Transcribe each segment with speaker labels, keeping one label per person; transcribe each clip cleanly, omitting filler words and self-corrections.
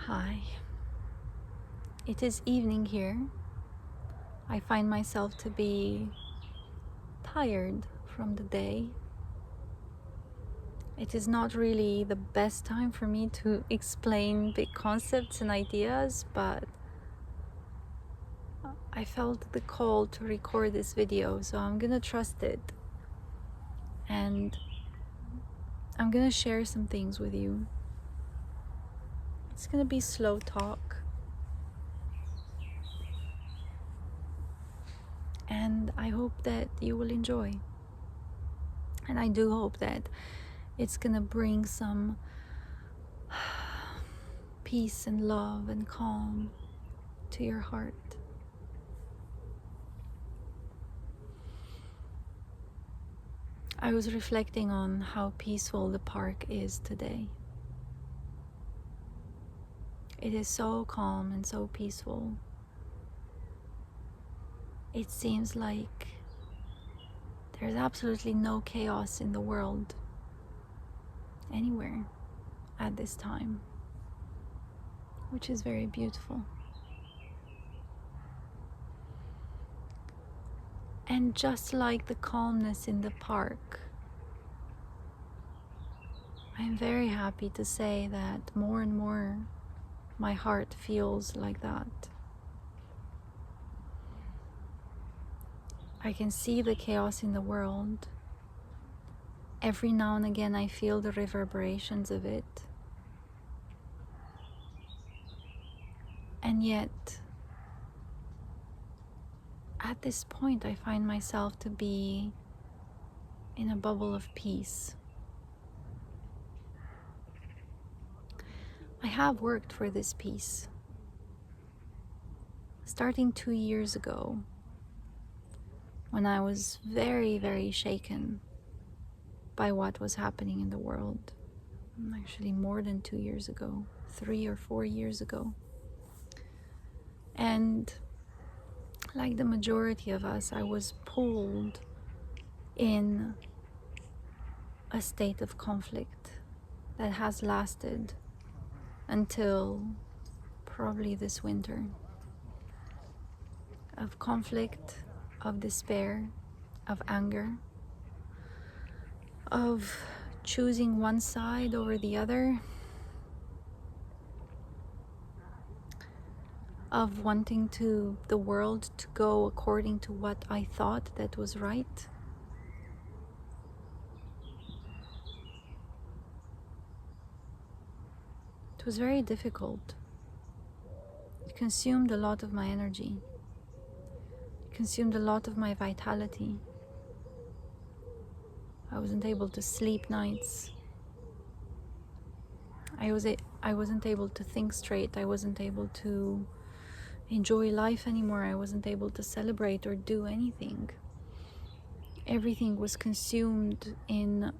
Speaker 1: Hi. It is evening here. I find myself to be tired from the day. It is not really the best time for me to explain big concepts and ideas, but I felt the call to record this video, so I'm gonna trust it. And I'm gonna share some things with you. It's gonna be slow talk. And I hope that you will enjoy. And I do hope that it's gonna bring some peace and love and calm to your heart. I was reflecting on how peaceful the park is today. It is so calm and so peaceful. It seems like there's absolutely no chaos in the world anywhere at this time, which is very beautiful. And just like the calmness in the park, I'm very happy to say that more and more my heart feels like that. I can see the chaos in the world. Every now and again I feel the reverberations of it. And yet, at this point, I find myself to be in a bubble of peace. I have worked for this peace. Starting 2 years ago, when I was very, very shaken by what was happening in the world. Actually, more than 2 years ago, 3 or 4 years ago. And like the majority of us, I was pulled in a state of conflict that has lasted until probably this winter. Of conflict, of despair, of anger, of choosing one side over the other, of wanting the world to go according to what I thought that was right. It was very difficult. It consumed a lot of my energy. It consumed a lot of my vitality. I wasn't able to sleep nights. I wasn't able to think straight. I wasn't able to enjoy life anymore. I wasn't able to celebrate or do anything. Everything was consumed in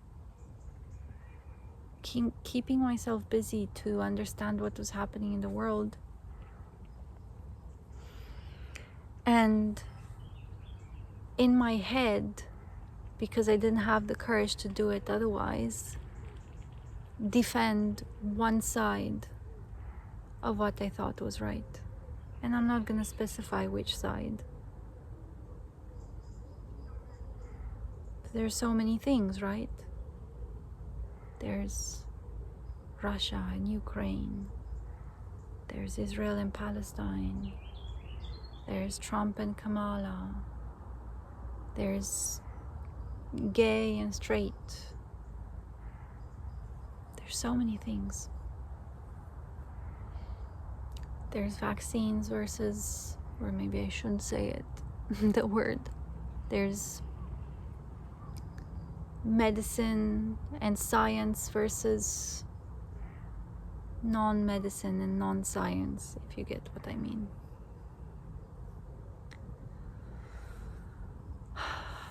Speaker 1: keeping myself busy to understand what was happening in the world. And in my head, because I didn't have the courage to do it otherwise, defend one side of what I thought was right. And I'm not going to specify which side. There's so many things, right? There's Russia and Ukraine. There's Israel and Palestine. There's Trump and Kamala. There's gay and straight. There's so many things. There's vaccines versus, or maybe I shouldn't say it, the word. There's medicine and science versus non-medicine and non-science, if you get what I mean.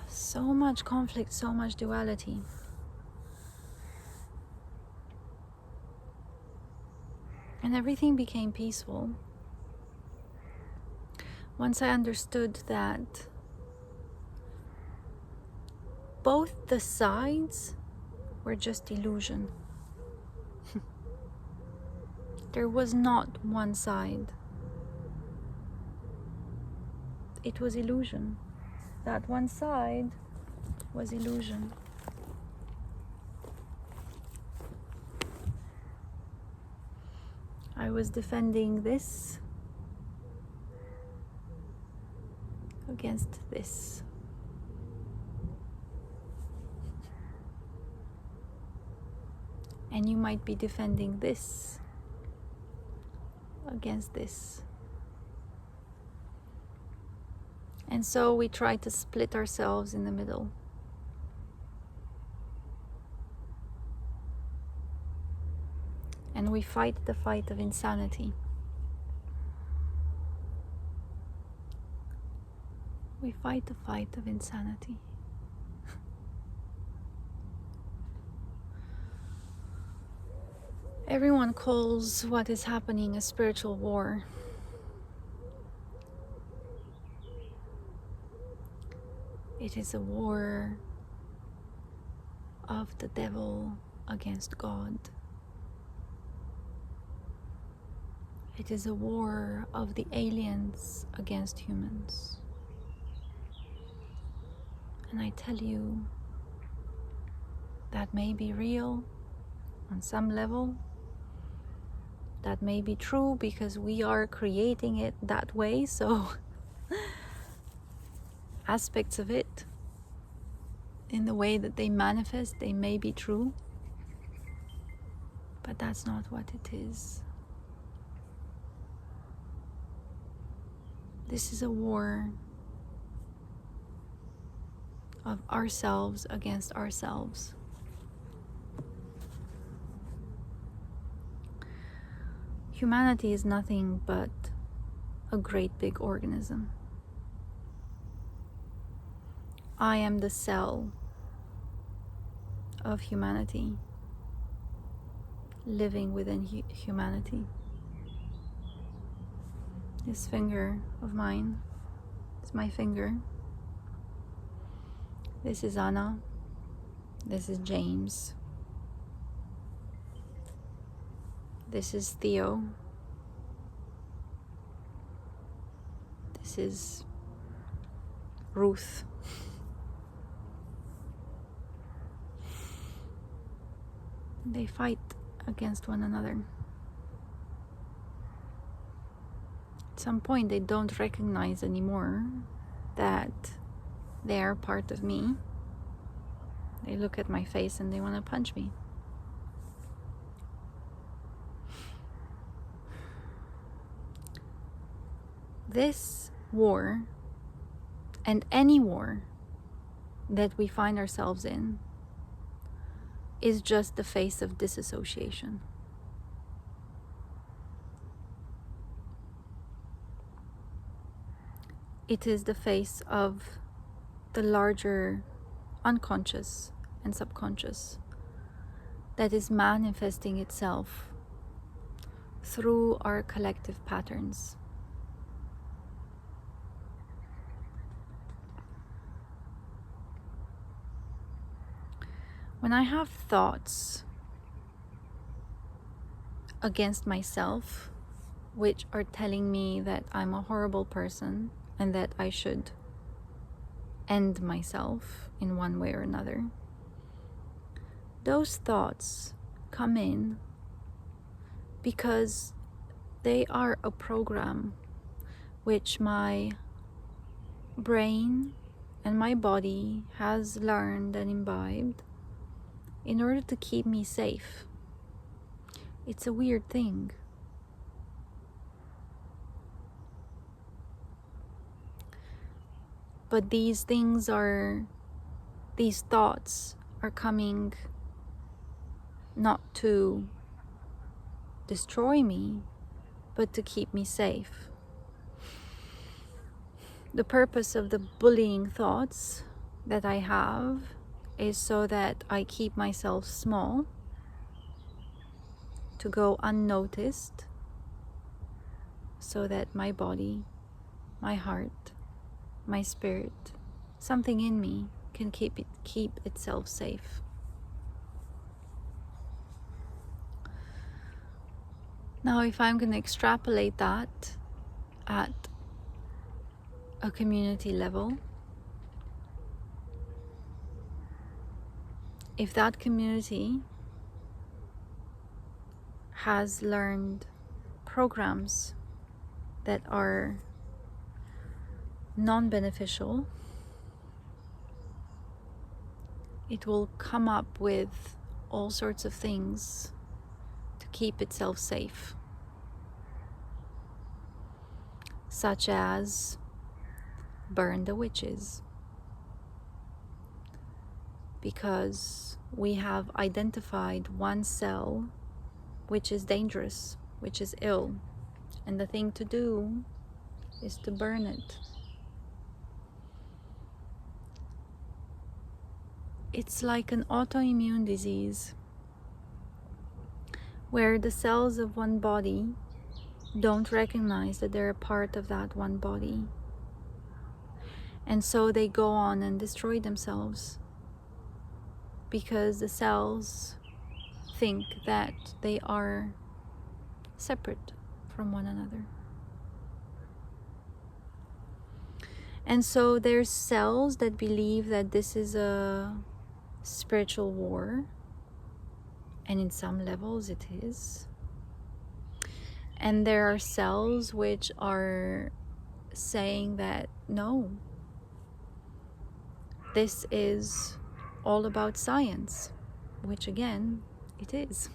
Speaker 1: So much conflict, so much duality. And everything became peaceful once I understood that both the sides were just illusion. There was not one side. It was illusion. That one side was illusion. I was defending this against this. And you might be defending this against this. And so we try to split ourselves in the middle. And we fight the fight of insanity. We fight the fight of insanity. Everyone calls what is happening a spiritual war. It is a war of the devil against God. It is a war of the aliens against humans. And I tell you, that may be real on some level. That may be true because we are creating it that way, so aspects of it, in the way that they manifest, they may be true. But that's not what it is. This is a war of ourselves against ourselves. Humanity is nothing but a great big organism. I am the cell of humanity, living within humanity. This finger of mine is my finger. This is Anna. This is James. This is Theo. This is Ruth. They fight against one another. At some point, they don't recognize anymore that they are part of me. They look at my face and they want to punch me. This war, and any war that we find ourselves in, is just the face of disassociation. It is the face of the larger unconscious and subconscious that is manifesting itself through our collective patterns. When I have thoughts against myself, which are telling me that I'm a horrible person and that I should end myself in one way or another, those thoughts come in because they are a program which my brain and my body has learned and imbibed in order to keep me safe. It's a weird thing. But these thoughts are coming not to destroy me, but to keep me safe. The purpose of the bullying thoughts that I have is so that I keep myself small, to go unnoticed, so that my body, my heart, my spirit, something in me can keep itself safe. Now, if I'm going to extrapolate that at a community level, if that community has learned programs that are non-beneficial, it will come up with all sorts of things to keep itself safe, such as burn the witches, because we have identified one cell which is dangerous, which is ill, and the thing to do is to burn it. It's like an autoimmune disease where the cells of one body don't recognize that they're a part of that one body, and so they go on and destroy themselves because the cells think that they are separate from one another. And so there's cells that believe that this is a spiritual war, and in some levels it is. And there are cells which are saying that no, this is all about science, which again, it is.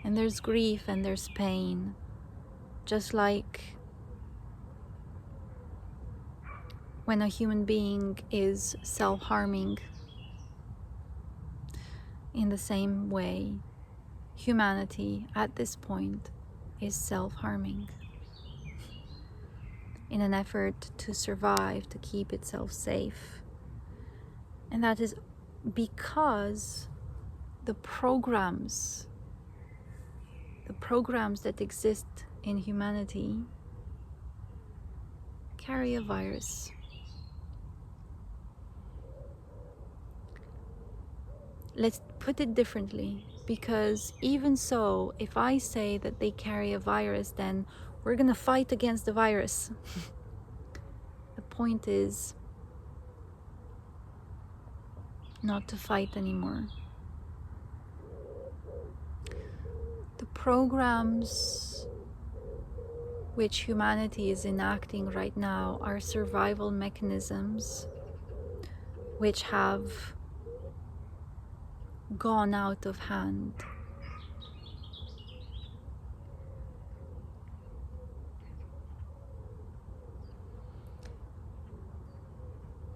Speaker 1: And there's grief and there's pain, just like when a human being is self-harming. In the same way, humanity at this point is self-harming in an effort to survive, to keep itself safe. And that is because the programs that exist in humanity carry a virus. Let's put it differently, because even so, if I say that they carry a virus, then we're gonna fight against the virus. The point is not to fight anymore. The programs which humanity is enacting right now are survival mechanisms which have gone out of hand.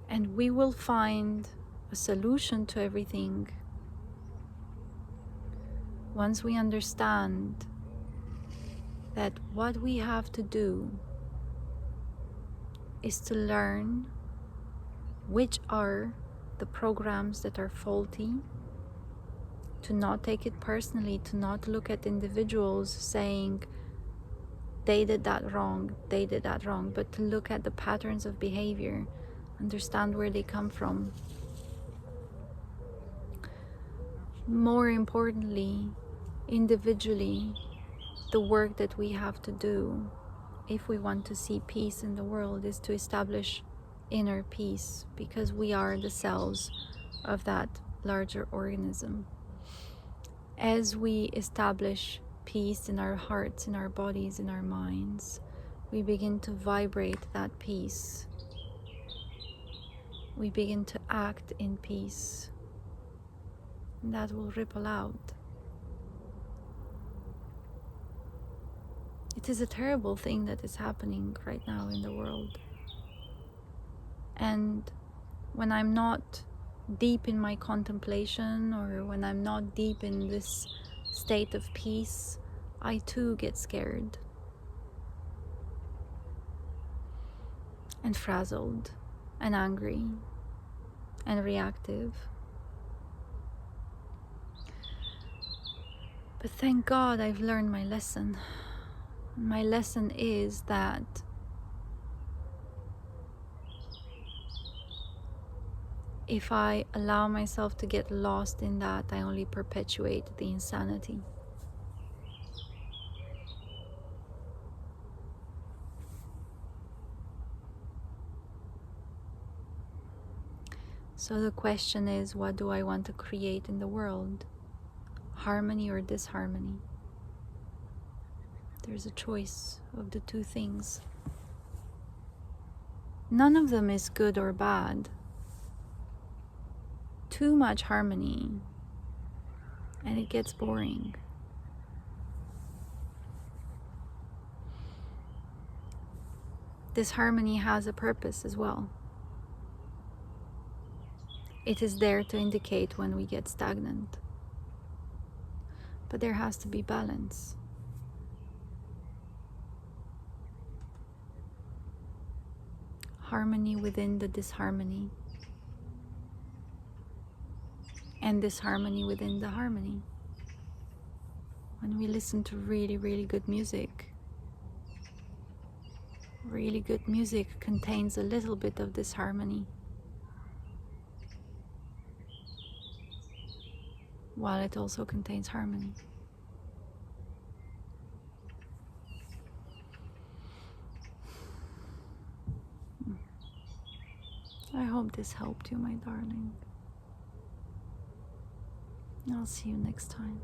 Speaker 1: And we will find a solution to everything once we understand that what we have to do is to learn which are the programs that are faulty, to not take it personally, to not look at individuals saying they did that wrong, but to look at the patterns of behavior, understand where they come from. More importantly, individually, the work that we have to do if we want to see peace in the world is to establish inner peace, because we are the cells of that larger organism. As we establish peace in our hearts, in our bodies, in our minds, we begin to vibrate that peace. We begin to act in peace. And that will ripple out. It is a terrible thing that is happening right now in the world. And when I'm not deep in my contemplation, or when I'm not deep in this state of peace, I too get scared and frazzled and angry and reactive. But thank God I've learned my lesson. My lesson is that if I allow myself to get lost in that, I only perpetuate the insanity. So the question is, what do I want to create in the world? Harmony or disharmony? There's a choice of the two things. None of them is good or bad. Too much harmony and it gets boring. Disharmony has a purpose as well. It is there to indicate when we get stagnant. But there has to be balance. Harmony within the disharmony. And disharmony within the harmony. When we listen to really, really good music, really good music contains a little bit of disharmony, while it also contains harmony. I hope this helped you, my darling. I'll see you next time.